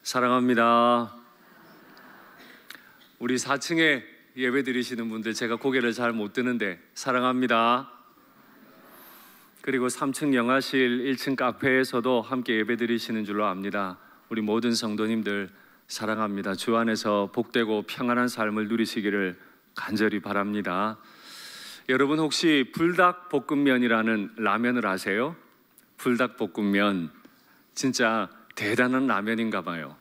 사랑합니다. 우리 4층에 예배 드리시는 분들 제가 고개를 잘 못 드는데 사랑합니다. 그리고 3층 영화실 1층 카페에서도 함께 예배 드리시는 줄로 압니다. 우리 모든 성도님들 사랑합니다. 주 안에서 복되고 평안한 삶을 누리시기를 간절히 바랍니다. 여러분 혹시 불닭볶음면이라는 라면을 아세요? 불닭볶음면 진짜 대단한 라면인가 봐요.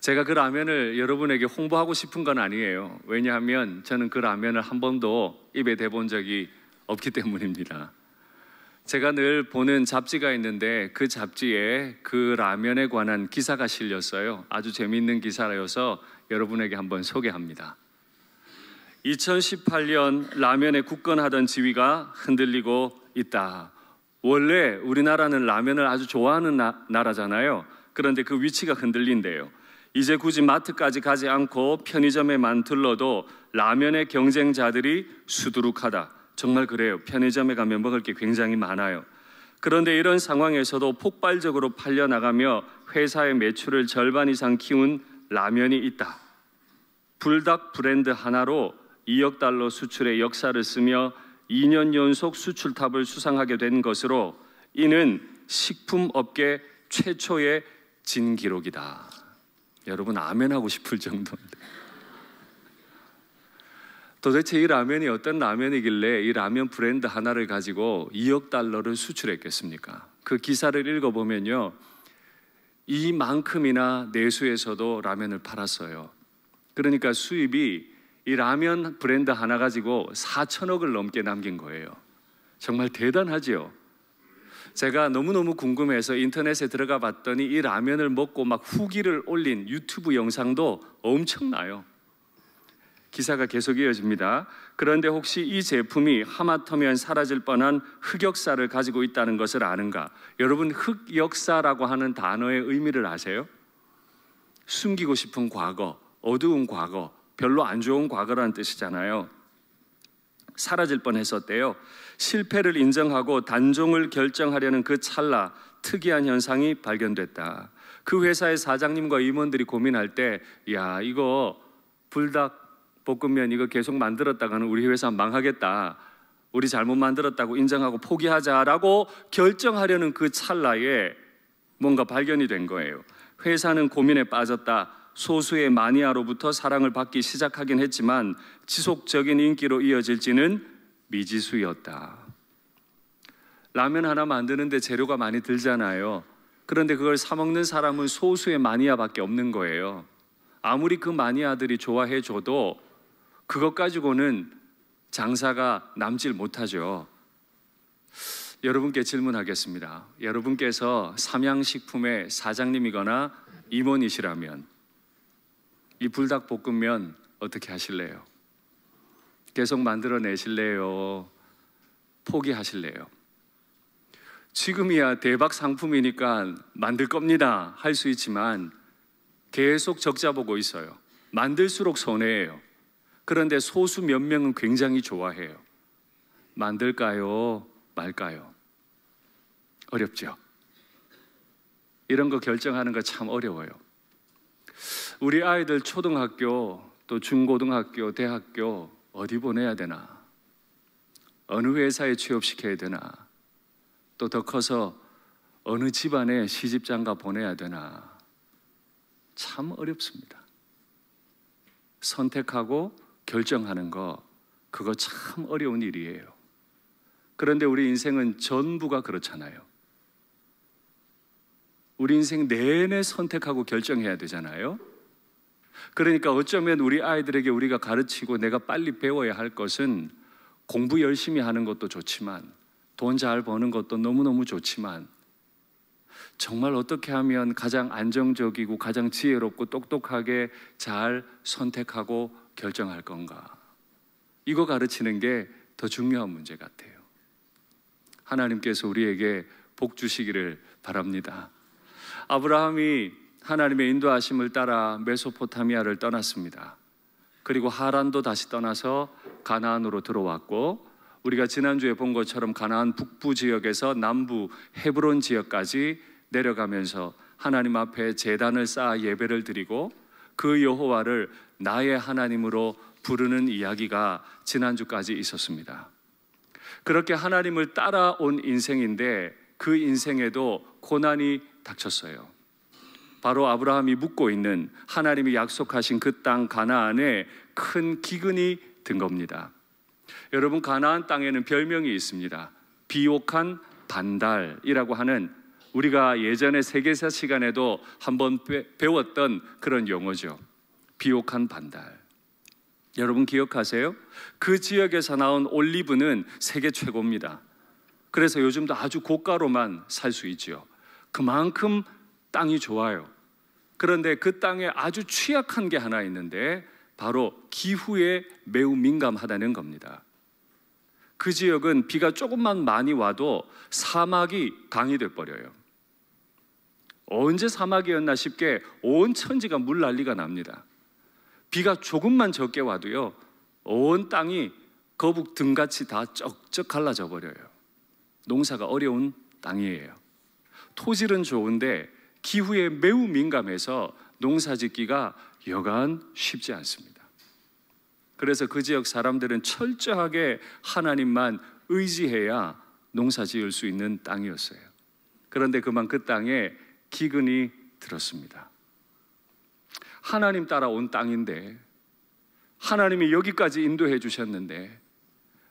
제가 그 라면을 여러분에게 홍보하고 싶은 건 아니에요. 왜냐하면 저는 그 라면을 한 번도 입에 대본 적이 없기 때문입니다. 제가 늘 보는 잡지가 있는데 그 잡지에 그 라면에 관한 기사가 실렸어요. 아주 재미있는 기사라서 여러분에게 한번 소개합니다. 2018년 라면에 굳건하던 지위가 흔들리고 있다. 원래 우리나라는 라면을 아주 좋아하는 나라잖아요. 그런데 그 위치가 흔들린대요. 이제 굳이 마트까지 가지 않고 편의점에만 들러도 라면의 경쟁자들이 수두룩하다. 정말 그래요. 편의점에 가면 먹을 게 굉장히 많아요. 그런데 이런 상황에서도 폭발적으로 팔려나가며 회사의 매출을 절반 이상 키운 라면이 있다. 불닭 브랜드 하나로 2억 달러 수출의 역사를 쓰며 2년 연속 수출탑을 수상하게 된 것으로 이는 식품업계 최초의 진기록이다. 여러분 아멘 하고 싶을 정도인데 도대체 이 라면이 어떤 라면이길래 이 라면 브랜드 하나를 가지고 2억 달러를 수출했겠습니까? 그 기사를 읽어보면요, 이만큼이나 내수에서도 라면을 팔았어요. 그러니까 수입이 이 라면 브랜드 하나 가지고 4천억을 넘게 남긴 거예요. 정말 대단하지요. 제가 너무너무 궁금해서 인터넷에 들어가 봤더니 이 라면을 먹고 막 후기를 올린 유튜브 영상도 엄청나요. 기사가 계속 이어집니다. 그런데 혹시 이 제품이 하마터면 사라질 뻔한 흑역사를 가지고 있다는 것을 아는가? 여러분 흑역사라고 하는 단어의 의미를 아세요? 숨기고 싶은 과거, 어두운 과거, 별로 안 좋은 과거라는 뜻이잖아요. 사라질 뻔했었대요. 실패를 인정하고 단종을 결정하려는 그 찰나 특이한 현상이 발견됐다. 그 회사의 사장님과 임원들이 고민할 때, 야, 이거 불닭볶음면 이거 계속 만들었다가는 우리 회사 망하겠다. 우리 잘못 만들었다고 인정하고 포기하자라고 결정하려는 그 찰나에 뭔가 발견이 된 거예요. 회사는 고민에 빠졌다. 소수의 마니아로부터 사랑을 받기 시작하긴 했지만 지속적인 인기로 이어질지는 미지수였다. 라면 하나 만드는데 재료가 많이 들잖아요. 그런데 그걸 사 먹는 사람은 소수의 마니아밖에 없는 거예요. 아무리 그 마니아들이 좋아해 줘도 그것 가지고는 장사가 남질 못하죠. 여러분께 질문하겠습니다. 여러분께서 삼양식품의 사장님이거나 임원이시라면 이 불닭볶음면 어떻게 하실래요? 계속 만들어내실래요? 포기하실래요? 지금이야 대박 상품이니까 만들 겁니다 할 수 있지만 계속 적자 보고 있어요. 만들수록 손해예요. 그런데 소수 몇 명은 굉장히 좋아해요. 만들까요? 말까요? 어렵죠? 이런 거 결정하는 거 참 어려워요. 우리 아이들 초등학교, 또 중고등학교, 대학교 어디 보내야 되나? 어느 회사에 취업시켜야 되나? 또 더 커서 어느 집안에 시집장가 보내야 되나? 참 어렵습니다. 선택하고 결정하는 거, 그거 참 어려운 일이에요. 그런데 우리 인생은 전부가 그렇잖아요. 우리 인생 내내 선택하고 결정해야 되잖아요. 그러니까 어쩌면 우리 아이들에게 우리가 가르치고 내가 빨리 배워야 할 것은 공부 열심히 하는 것도 좋지만 돈 잘 버는 것도 너무너무 좋지만 정말 어떻게 하면 가장 안정적이고 가장 지혜롭고 똑똑하게 잘 선택하고 결정할 건가? 이거 가르치는 게 더 중요한 문제 같아요. 하나님께서 우리에게 복 주시기를 바랍니다. 아브라함이 하나님의 인도하심을 따라 메소포타미아를 떠났습니다. 그리고 하란도 다시 떠나서 가나안으로 들어왔고, 우리가 지난주에 본 것처럼 가나안 북부 지역에서 남부 헤브론 지역까지 내려가면서 하나님 앞에 제단을 쌓아 예배를 드리고 그 여호와를 나의 하나님으로 부르는 이야기가 지난주까지 있었습니다. 그렇게 하나님을 따라온 인생인데 그 인생에도 고난이 닥쳤어요. 바로 아브라함이 묵고 있는 하나님이 약속하신 그 땅 가나안에 큰 기근이 든 겁니다. 여러분, 가나안 땅에는 별명이 있습니다. 비옥한 반달이라고 하는, 우리가 예전에 세계사 시간에도 한번 배웠던 그런 용어죠. 비옥한 반달. 여러분 기억하세요? 그 지역에서 나온 올리브는 세계 최고입니다. 그래서 요즘도 아주 고가로만 살 수 있죠. 그만큼 땅이 좋아요. 그런데 그 땅에 아주 취약한 게 하나 있는데 바로 기후에 매우 민감하다는 겁니다. 그 지역은 비가 조금만 많이 와도 사막이 강이 돼버려요. 언제 사막이었나 싶게 온 천지가 물난리가 납니다. 비가 조금만 적게 와도요, 온 땅이 거북 등같이 다 쩍쩍 갈라져 버려요. 농사가 어려운 땅이에요. 토질은 좋은데 기후에 매우 민감해서 농사 짓기가 여간 쉽지 않습니다. 그래서 그 지역 사람들은 철저하게 하나님만 의지해야 농사 지을 수 있는 땅이었어요. 그런데 그만 그 땅에 기근이 들었습니다. 하나님 따라 온 땅인데, 하나님이 여기까지 인도해 주셨는데,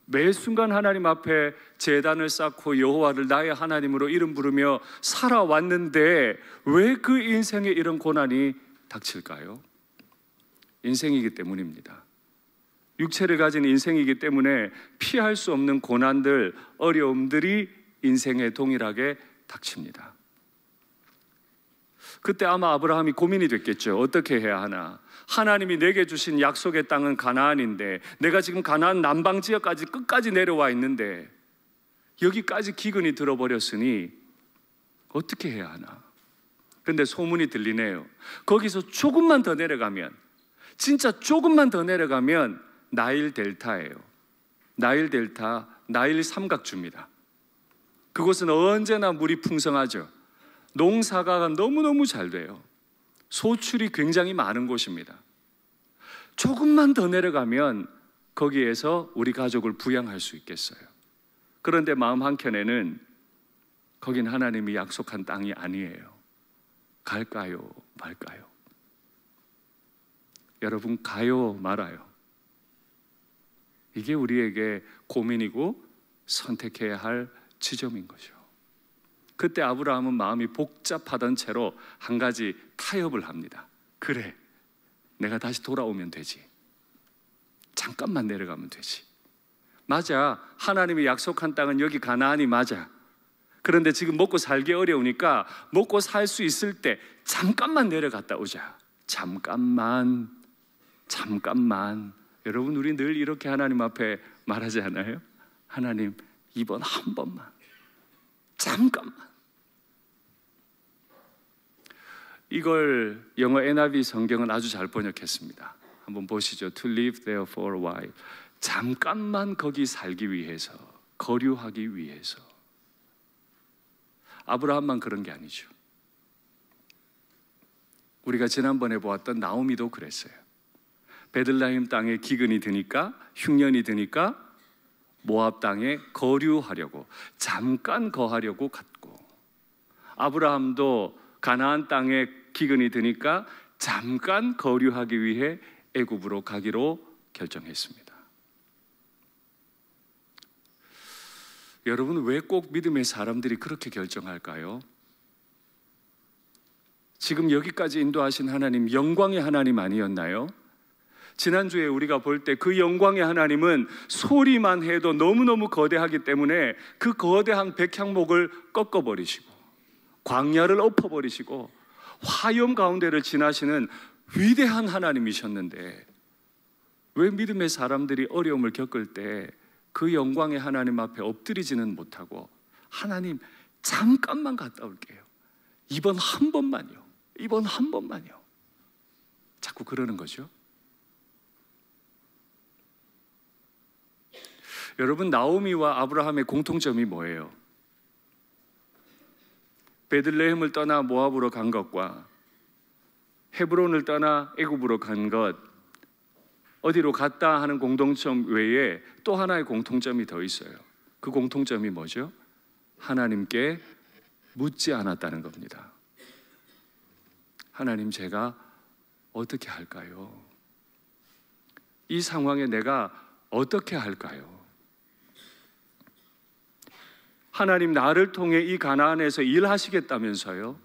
매 순간 하나님 앞에 제단을 쌓고 여호와를 나의 하나님으로 이름 부르며 살아왔는데 왜 그 인생에 이런 고난이 닥칠까요? 인생이기 때문입니다. 육체를 가진 인생이기 때문에 피할 수 없는 고난들, 어려움들이 인생에 동일하게 닥칩니다. 그때 아마 아브라함이 고민이 됐겠죠. 어떻게 해야 하나? 하나님이 내게 주신 약속의 땅은 가나안인데 내가 지금 가나안 남방 지역까지 끝까지 내려와 있는데 여기까지 기근이 들어버렸으니 어떻게 해야 하나? 근데 소문이 들리네요. 거기서 조금만 더 내려가면, 진짜 조금만 더 내려가면 나일 델타예요. 나일 델타, 나일 삼각주입니다. 그곳은 언제나 물이 풍성하죠. 농사가 너무너무 잘 돼요. 소출이 굉장히 많은 곳입니다. 조금만 더 내려가면 거기에서 우리 가족을 부양할 수 있겠어요. 그런데 마음 한켠에는 거긴 하나님이 약속한 땅이 아니에요. 갈까요, 말까요? 여러분, 가요, 말아요? 이게 우리에게 고민이고 선택해야 할 지점인 거죠. 그때 아브라함은 마음이 복잡하던 채로 한 가지 타협을 합니다. 그래, 내가 다시 돌아오면 되지. 잠깐만 내려가면 되지. 맞아, 하나님이 약속한 땅은 여기 가나안이 맞아. 그런데 지금 먹고 살기 어려우니까 먹고 살 수 있을 때 잠깐만 내려갔다 오자. 잠깐만. 여러분, 우리 늘 이렇게 하나님 앞에 말하지 않아요? 하나님, 이번 한 번만, 잠깐만. 이걸 영어 NIV 성경은 아주 잘 번역했습니다. 한번 보시죠. To live there for a while. 잠깐만 거기 살기 위해서, 거류하기 위해서. 아브라함만 그런 게 아니죠. 우리가 지난번에 보았던 나오미도 그랬어요. 베들레헴 땅에 기근이 드니까, 흉년이 드니까 모압 땅에 거류하려고, 잠깐 거하려고 갔고, 아브라함도 가나안 땅에 기근이 드니까 잠깐 거류하기 위해 애굽으로 가기로 결정했습니다. 여러분, 왜 꼭 믿음의 사람들이 그렇게 결정할까요? 지금 여기까지 인도하신 하나님, 영광의 하나님 아니었나요? 지난주에 우리가 볼 때 그 영광의 하나님은 소리만 해도 너무너무 거대하기 때문에 그 거대한 백향목을 꺾어버리시고 광야를 엎어버리시고 화염 가운데를 지나시는 위대한 하나님이셨는데, 왜 믿음의 사람들이 어려움을 겪을 때 그 영광의 하나님 앞에 엎드리지는 못하고, 하나님 잠깐만 갔다 올게요, 이번 한 번만요, 이번 한 번만요, 자꾸 그러는 거죠. 여러분, 나오미와 아브라함의 공통점이 뭐예요? 베들레헴을 떠나 모압으로 간 것과 헤브론을 떠나 애굽으로 간 것, 어디로 갔다 하는 공통점 외에 또 하나의 공통점이 더 있어요. 그 공통점이 뭐죠? 하나님께 묻지 않았다는 겁니다. 하나님, 제가 어떻게 할까요? 이 상황에 내가 어떻게 할까요? 하나님, 나를 통해 이 가나안에서 일하시겠다면서요?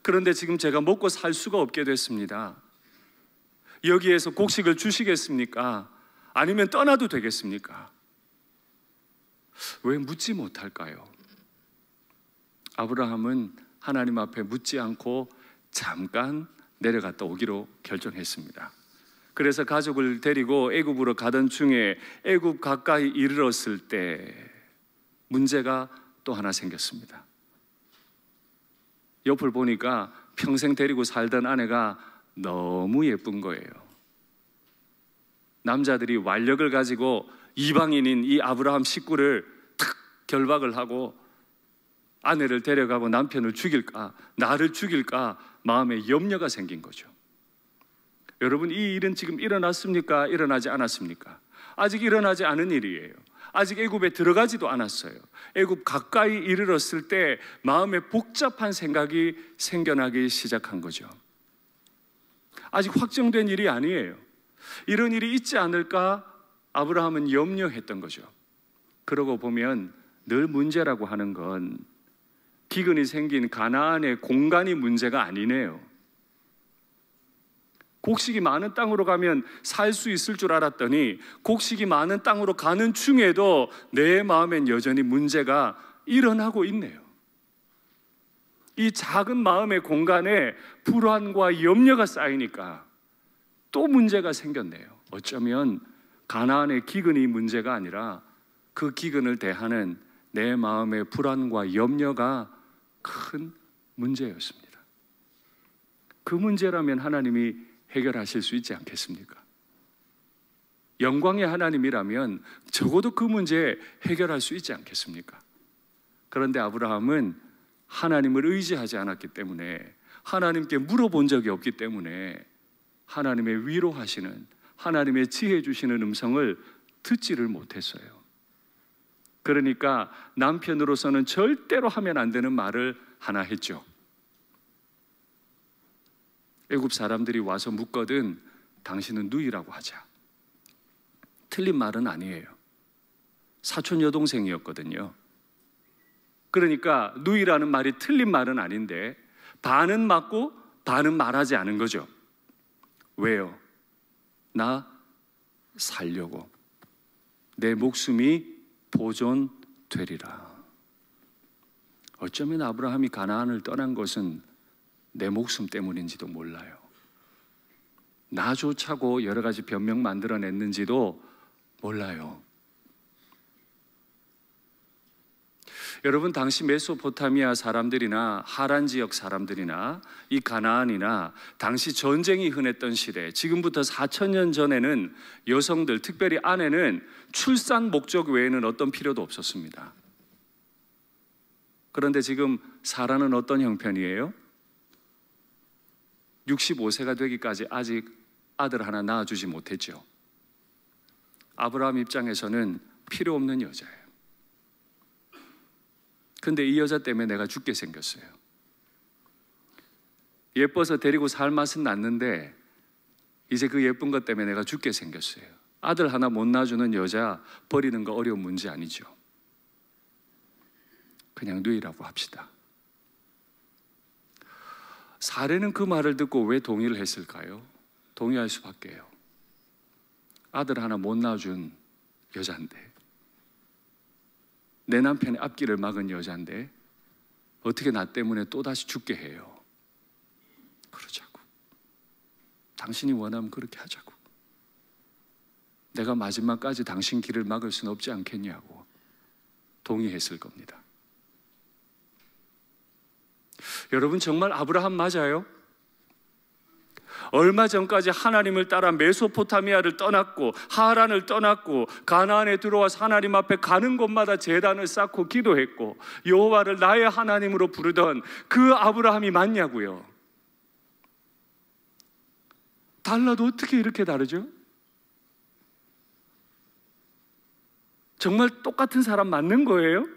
그런데 지금 제가 먹고 살 수가 없게 됐습니다. 여기에서 곡식을 주시겠습니까? 아니면 떠나도 되겠습니까? 왜 묻지 못할까요? 아브라함은 하나님 앞에 묻지 않고 잠깐 내려갔다 오기로 결정했습니다. 그래서 가족을 데리고 애굽으로 가던 중에 애굽 가까이 이르렀을 때 문제가 또 하나 생겼습니다. 옆을 보니까 평생 데리고 살던 아내가 너무 예쁜 거예요. 남자들이 완력을 가지고 이방인인 이 아브라함 식구를 탁 결박을 하고 아내를 데려가고 남편을 죽일까, 나를 죽일까 마음에 염려가 생긴 거죠. 여러분, 이 일은 지금 일어났습니까? 일어나지 않았습니까? 아직 일어나지 않은 일이에요. 아직 애굽에 들어가지도 않았어요. 애굽 가까이 이르렀을 때 마음에 복잡한 생각이 생겨나기 시작한 거죠. 아직 확정된 일이 아니에요. 이런 일이 있지 않을까 아브라함은 염려했던 거죠. 그러고 보면 늘 문제라고 하는 건 기근이 생긴 가나안의 공간이 문제가 아니네요. 곡식이 많은 땅으로 가면 살 수 있을 줄 알았더니 곡식이 많은 땅으로 가는 중에도 내 마음엔 여전히 문제가 일어나고 있네요. 이 작은 마음의 공간에 불안과 염려가 쌓이니까 또 문제가 생겼네요. 어쩌면 가나안의 기근이 문제가 아니라 그 기근을 대하는 내 마음의 불안과 염려가 큰 문제였습니다. 그 문제라면 하나님이 해결하실 수 있지 않겠습니까? 영광의 하나님이라면 적어도 그 문제 해결할 수 있지 않겠습니까? 그런데 아브라함은 하나님을 의지하지 않았기 때문에, 하나님께 물어본 적이 없기 때문에 하나님의 위로하시는, 하나님의 지혜 주시는 음성을 듣지를 못했어요. 그러니까 남편으로서는 절대로 하면 안 되는 말을 하나 했죠. 애굽 사람들이 와서 묻거든 당신은 누이라고 하자. 틀린 말은 아니에요. 사촌 여동생이었거든요. 그러니까 누이라는 말이 틀린 말은 아닌데 반은 맞고 반은 말하지 않은 거죠. 왜요? 나 살려고, 내 목숨이 보존되리라. 어쩌면 아브라함이 가나안을 떠난 것은 내 목숨 때문인지도 몰라요. 나 좋자고 여러 가지 변명 만들어냈는지도 몰라요. 여러분, 당시 메소포타미아 사람들이나 하란 지역 사람들이나 이 가나안이나 당시 전쟁이 흔했던 시대, 지금부터 4,000년 전에는 여성들, 특별히 아내는 출산 목적 외에는 어떤 필요도 없었습니다. 그런데 지금 사라는 어떤 형편이에요? 65세가 되기까지 아직 아들 하나 낳아주지 못했죠. 아브라함 입장에서는 필요 없는 여자예요. 근데 이 여자 때문에 내가 죽게 생겼어요. 예뻐서 데리고 살 맛은 났는데 이제 그 예쁜 것 때문에 내가 죽게 생겼어요. 아들 하나 못 낳아주는 여자 버리는 거 어려운 문제 아니죠. 그냥 누이라고 합시다. 사례는 그 말을 듣고 왜 동의를 했을까요? 동의할 수밖에요. 아들 하나 못 낳아준 여자인데, 내 남편의 앞길을 막은 여자인데 어떻게 나 때문에 또다시 죽게 해요? 그러자고. 당신이 원하면 그렇게 하자고. 내가 마지막까지 당신 길을 막을 수는 없지 않겠냐고 동의했을 겁니다. 여러분, 정말 아브라함 맞아요? 얼마 전까지 하나님을 따라 메소포타미아를 떠났고 하란을 떠났고 가나안에 들어와서 하나님 앞에 가는 곳마다 제단을 쌓고 기도했고 여호와를 나의 하나님으로 부르던 그 아브라함이 맞냐고요. 달라도 어떻게 이렇게 다르죠? 정말 똑같은 사람 맞는 거예요?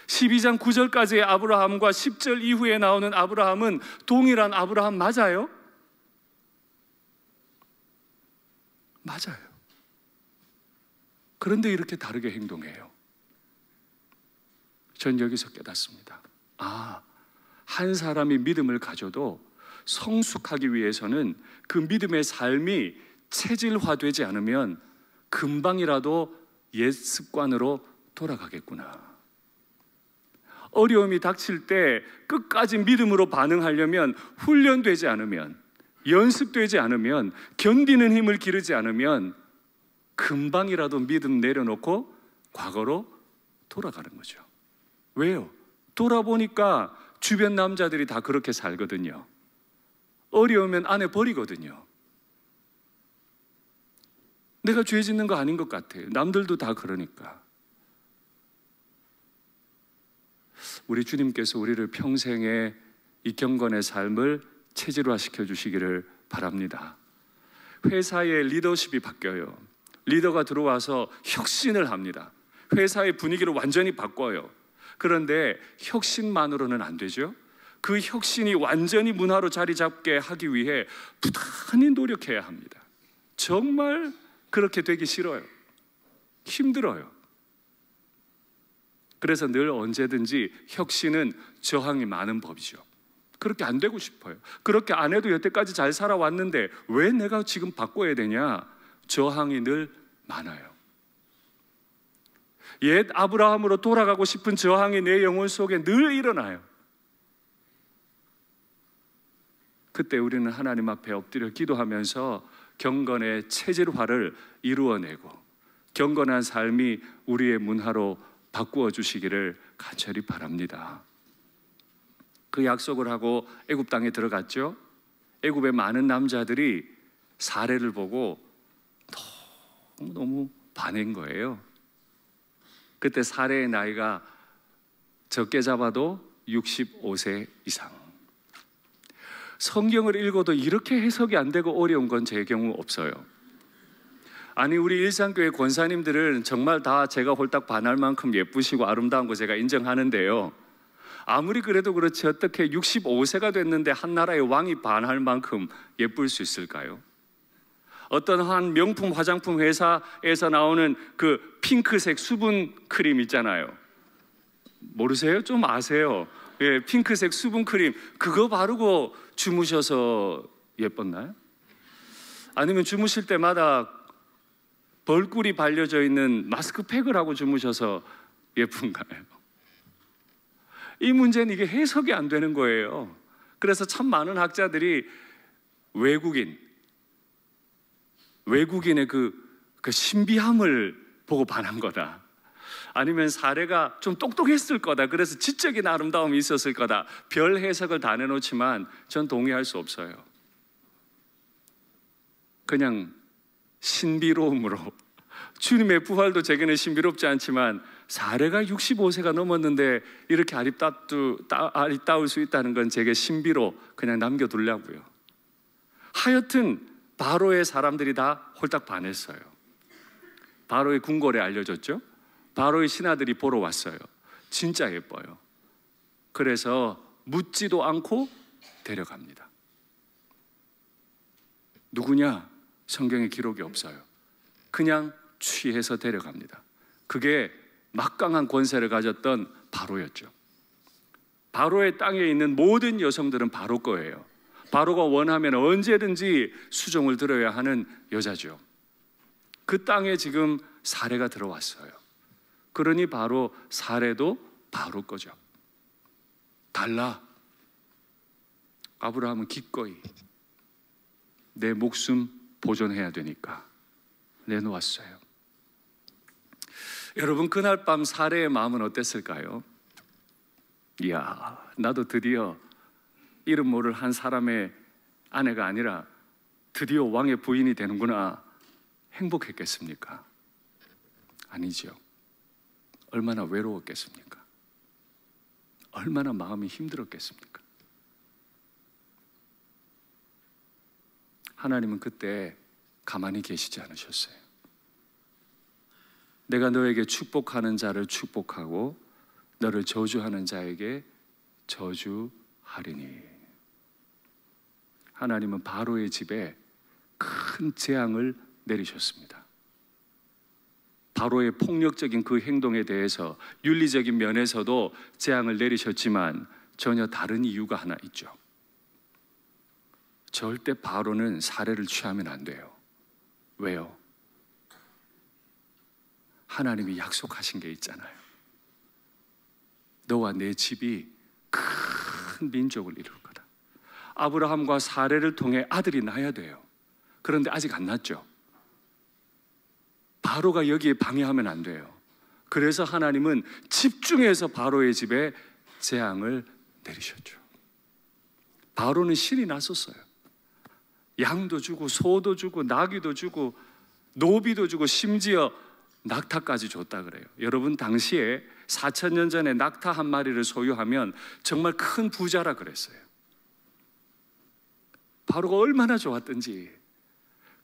12장 9절까지의 아브라함과 10절 이후에 나오는 아브라함은 동일한 아브라함 맞아요? 맞아요. 그런데 이렇게 다르게 행동해요. 전 여기서 깨닫습니다. 한 사람이 믿음을 가져도 성숙하기 위해서는 그 믿음의 삶이 체질화되지 않으면 금방이라도 옛 습관으로 돌아가겠구나. 어려움이 닥칠 때 끝까지 믿음으로 반응하려면 훈련되지 않으면, 연습되지 않으면, 견디는 힘을 기르지 않으면 금방이라도 믿음 내려놓고 과거로 돌아가는 거죠. 왜요? 돌아보니까 주변 남자들이 다 그렇게 살거든요. 어려우면 아내 버리거든요. 내가 죄 짓는 거 아닌 것 같아요. 남들도 다 그러니까. 우리 주님께서 우리를 평생의 이 경건의 삶을 체질화시켜 주시기를 바랍니다. 회사의 리더십이 바뀌어요. 리더가 들어와서 혁신을 합니다. 회사의 분위기를 완전히 바꿔요. 그런데 혁신만으로는 안 되죠. 그 혁신이 완전히 문화로 자리 잡게 하기 위해 부단히 노력해야 합니다. 정말 그렇게 되기 싫어요. 힘들어요. 그래서 늘 언제든지 혁신은 저항이 많은 법이죠. 그렇게 안 되고 싶어요. 그렇게 안 해도 여태까지 잘 살아왔는데 왜 내가 지금 바꿔야 되냐? 저항이 늘 많아요. 옛 아브라함으로 돌아가고 싶은 저항이 내 영혼 속에 늘 일어나요. 그때 우리는 하나님 앞에 엎드려 기도하면서 경건의 체질화를 이루어내고 경건한 삶이 우리의 문화로 바꾸어 주시기를 간절히 바랍니다. 그 약속을 하고 애굽 땅에 들어갔죠. 애굽의 많은 남자들이 사례를 보고 너무 반한 거예요. 그때 사례의 나이가 적게 잡아도 65세 이상. 성경을 읽어도 이렇게 해석이 안 되고 어려운 건 제 경우 없어요. 아니, 우리 일산교회 권사님들은 정말 다 제가 홀딱 반할 만큼 예쁘시고 아름다운 거 제가 인정하는데요. 아무리 그래도 그렇지 어떻게 65세가 됐는데 한 나라의 왕이 반할 만큼 예쁠 수 있을까요? 어떤 한 명품 화장품 회사에서 나오는 그 핑크색 수분 크림 있잖아요. 모르세요? 좀 아세요? 예, 핑크색 수분 크림 그거 바르고 주무셔서 예뻤나요? 아니면 주무실 때마다 벌꿀이 발려져 있는 마스크팩을 하고 주무셔서 예쁜가요? 이 문제는 이게 해석이 안 되는 거예요. 그래서 참 많은 학자들이 외국인의 그 신비함을 보고 반한 거다. 아니면 사례가 좀 똑똑했을 거다. 그래서 지적인 아름다움이 있었을 거다. 별 해석을 다 내놓지만 전 동의할 수 없어요. 그냥 신비로움으로 주님의 부활도 제게는 신비롭지 않지만 사례가 65세가 넘었는데 이렇게 아리따울 수 있다는 건 제게 신비로 그냥 남겨두려고요. 하여튼 바로의 사람들이 다 홀딱 반했어요. 바로의 궁궐에 알려졌죠. 바로의 신하들이 보러 왔어요. 진짜 예뻐요. 그래서 묻지도 않고 데려갑니다. 누구냐? 성경에 기록이 없어요. 그냥 취해서 데려갑니다. 그게 막강한 권세를 가졌던 바로였죠. 바로의 땅에 있는 모든 여성들은 바로 거예요. 바로가 원하면 언제든지 수종을 들어야 하는 여자죠. 그 땅에 지금 사례가 들어왔어요. 그러니 바로 사례도 바로 거죠. 달라. 아브라함은 기꺼이 내 목숨 보존해야 되니까 내놓았어요. 여러분, 그날 밤 사례의 마음은 어땠을까요? 이야, 나도 드디어 이름 모를 한 사람의 아내가 아니라 드디어 왕의 부인이 되는구나 행복했겠습니까? 아니죠. 얼마나 외로웠겠습니까? 얼마나 마음이 힘들었겠습니까? 하나님은 그때 가만히 계시지 않으셨어요. 내가 너에게 축복하는 자를 축복하고 너를 저주하는 자에게 저주하리니. 하나님은 바로의 집에 큰 재앙을 내리셨습니다. 바로의 폭력적인 그 행동에 대해서 윤리적인 면에서도 재앙을 내리셨지만 전혀 다른 이유가 하나 있죠. 절대 바로는 사례를 취하면 안 돼요. 왜요? 하나님이 약속하신 게 있잖아요. 너와 내 집이 큰 민족을 이룰 거다. 아브라함과 사례를 통해 아들이 나야 돼요. 그런데 아직 안 났죠. 바로가 여기에 방해하면 안 돼요. 그래서 하나님은 집중해서 바로의 집에 재앙을 내리셨죠. 바로는 신이 났었어요. 양도 주고 소도 주고 나귀도 주고 노비도 주고 심지어 낙타까지 줬다 그래요. 여러분, 당시에 4,000년 전에 낙타 한 마리를 소유하면 정말 큰 부자라 그랬어요. 바로가 얼마나 좋았던지,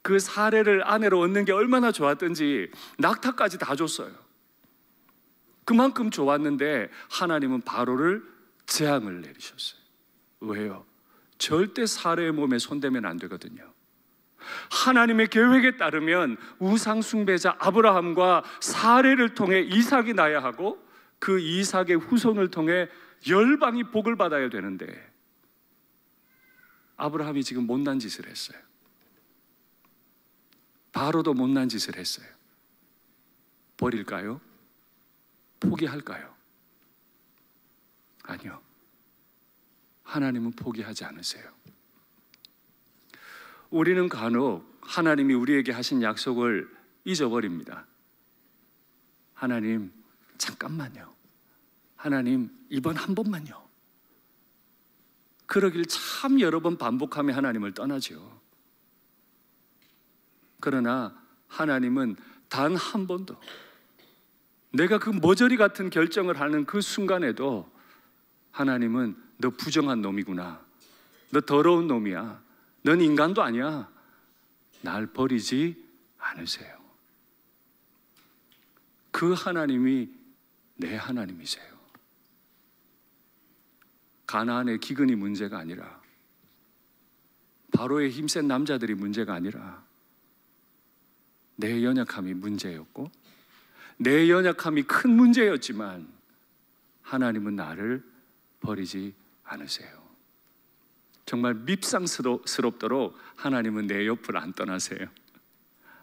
그 사례를 아내로 얻는 게 얼마나 좋았던지 낙타까지 다 줬어요. 그만큼 좋았는데 하나님은 바로를 재앙을 내리셨어요. 왜요? 절대 사례의 몸에 손대면 안 되거든요. 하나님의 계획에 따르면 우상 숭배자 아브라함과 사례를 통해 이삭이 나야 하고 그 이삭의 후손을 통해 열방이 복을 받아야 되는데 아브라함이 지금 못난 짓을 했어요. 바로도 못난 짓을 했어요. 버릴까요? 포기할까요? 아니요. 하나님은 포기하지 않으세요. 우리는 간혹 하나님이 우리에게 하신 약속을 잊어버립니다. 하나님, 잠깐만요. 하나님, 이번 한 번만요. 그러길 참 여러 번 반복하며 하나님을 떠나죠. 그러나 하나님은 단 한 번도, 내가 그 머저리 같은 결정을 하는 그 순간에도 하나님은 너 부정한 놈이구나, 너 더러운 놈이야, 넌 인간도 아니야, 날 버리지 않으세요. 그 하나님이 내 하나님이세요. 가나안의 기근이 문제가 아니라, 바로의 힘센 남자들이 문제가 아니라 내 연약함이 문제였고, 내 연약함이 큰 문제였지만 하나님은 나를 버리지 않으세요. 정말 밉상스럽도록 하나님은 내 옆을 안 떠나세요.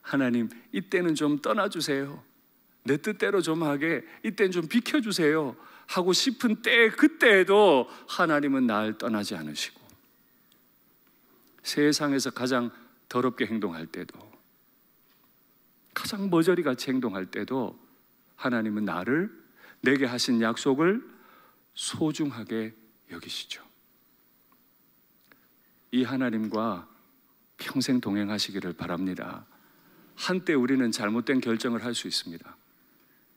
하나님, 이때는 좀 떠나주세요. 내 뜻대로 좀 하게 이때는 좀 비켜주세요 하고 싶은 때, 그때에도 하나님은 날 떠나지 않으시고, 세상에서 가장 더럽게 행동할 때도, 가장 머저리같이 행동할 때도 하나님은 나를, 내게 하신 약속을 소중하게 여기시죠. 이 하나님과 평생 동행하시기를 바랍니다. 한때 우리는 잘못된 결정을 할 수 있습니다.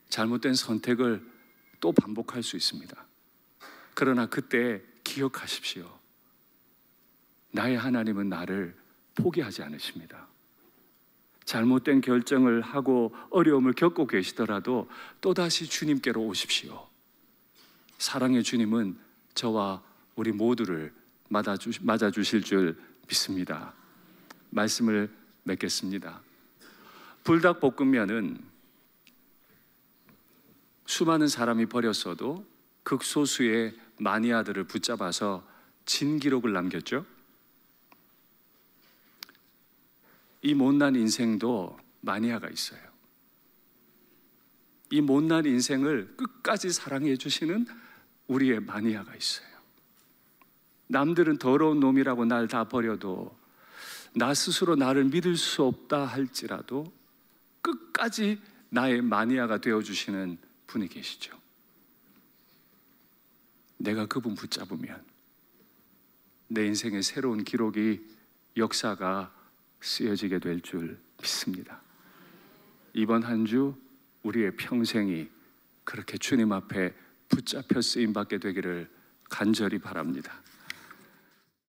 잘못된 선택을 또 반복할 수 있습니다. 그러나 그때 기억하십시오. 나의 하나님은 나를 포기하지 않으십니다. 잘못된 결정을 하고 어려움을 겪고 계시더라도 또다시 주님께로 오십시오. 사랑의 주님은 저와 우리 모두를 맞아주실 줄 믿습니다. 말씀을 맺겠습니다. 불닭볶음면은 수많은 사람이 버렸어도 극소수의 마니아들을 붙잡아서 진기록을 남겼죠. 이 못난 인생도 마니아가 있어요. 이 못난 인생을 끝까지 사랑해 주시는 우리의 마니아가 있어요. 남들은 더러운 놈이라고 날 다 버려도 나 스스로 나를 믿을 수 없다 할지라도 끝까지 나의 마니아가 되어주시는 분이 계시죠. 내가 그분 붙잡으면 내 인생의 새로운 기록이 역사가 쓰여지게 될 줄 믿습니다. 이번 한 주 우리의 평생이 그렇게 주님 앞에 붙잡혀 쓰임 받게 되기를 간절히 바랍니다.